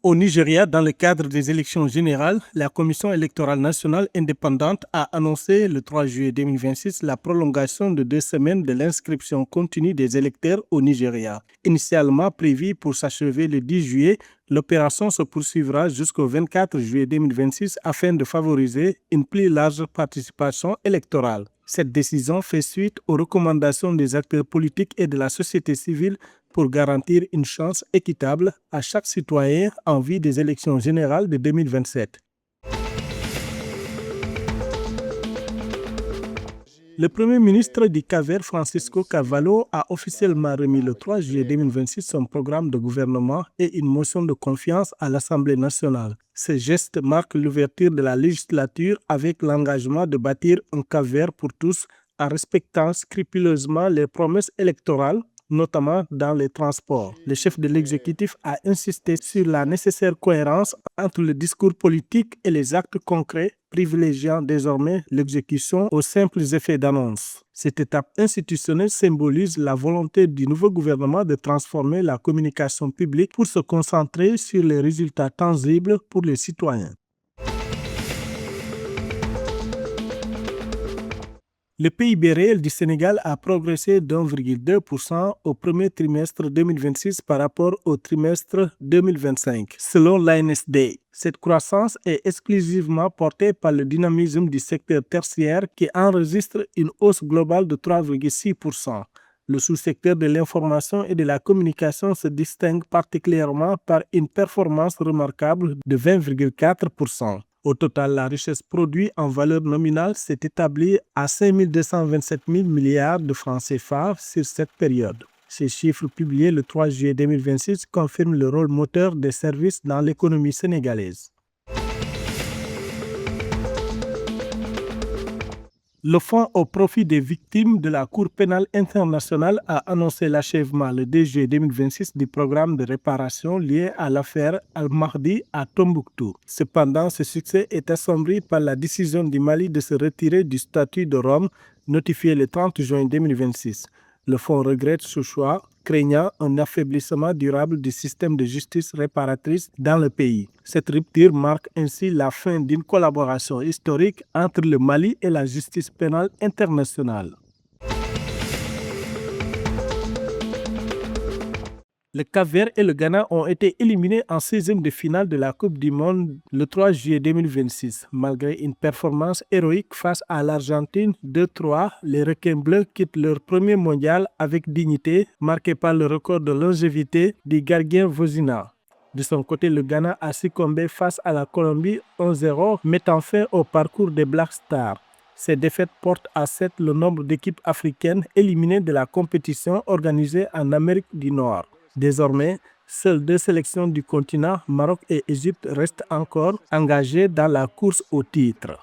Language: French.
Au Nigeria, dans le cadre des élections générales, la Commission électorale nationale indépendante a annoncé le 3 juillet 2026 la prolongation de 2 semaines de l'inscription continue des électeurs au Nigeria. Initialement prévue pour s'achever le 10 juillet, l'opération se poursuivra jusqu'au 24 juillet 2026 afin de favoriser une plus large participation électorale. Cette décision fait suite aux recommandations des acteurs politiques et de la société civile pour garantir une chance équitable à chaque citoyen en vue des élections générales de 2027. Le Premier ministre du Cap-Vert, Francisco Carvalho, a officiellement remis le 3 juillet 2026 son programme de gouvernement et une motion de confiance à l'Assemblée nationale. Ce geste marque l'ouverture de la législature avec l'engagement de bâtir un Cap-Vert pour tous en respectant scrupuleusement les promesses électorales, notamment dans les transports. Le chef de l'exécutif a insisté sur la nécessaire cohérence entre le discours politique et les actes concrets, privilégiant désormais l'exécution aux simples effets d'annonce. Cette étape institutionnelle symbolise la volonté du nouveau gouvernement de transformer la communication publique pour se concentrer sur les résultats tangibles pour les citoyens. Le PIB réel du Sénégal a progressé de 1,2% au premier trimestre 2026 par rapport au trimestre 2025, selon l'ANSD. Cette croissance est exclusivement portée par le dynamisme du secteur tertiaire qui enregistre une hausse globale de 3,6%. Le sous-secteur de l'information et de la communication se distingue particulièrement par une performance remarquable de 20,4%. Au total, la richesse produite en valeur nominale s'est établie à 5 227 000 milliards de francs CFA sur cette période. Ces chiffres publiés le 3 juillet 2026 confirment le rôle moteur des services dans l'économie sénégalaise. Le Fonds au profit des victimes de la Cour pénale internationale a annoncé l'achèvement le 2 juillet 2026 du programme de réparation lié à l'affaire Al-Mahdi à Tombouctou. Cependant, ce succès est assombri par la décision du Mali de se retirer du statut de Rome notifié le 30 juin 2026. Le Fonds regrette ce choix, craignant un affaiblissement durable du système de justice réparatrice dans le pays. Cette rupture marque ainsi la fin d'une collaboration historique entre le Mali et la justice pénale internationale. Le Cap-Vert et le Ghana ont été éliminés en 16e de finale de la Coupe du Monde le 3 juillet 2026. Malgré une performance héroïque face à l'Argentine 2-3, les requins bleus quittent leur premier mondial avec dignité, marqué par le record de longévité du gardien Vozina. De son côté, le Ghana a succombé face à la Colombie 1-0, mettant fin au parcours des Black Stars. Ces défaites portent à 7 le nombre d'équipes africaines éliminées de la compétition organisée en Amérique du Nord. Désormais, seules 2 sélections du continent, Maroc et Égypte, restent encore engagées dans la course au titre.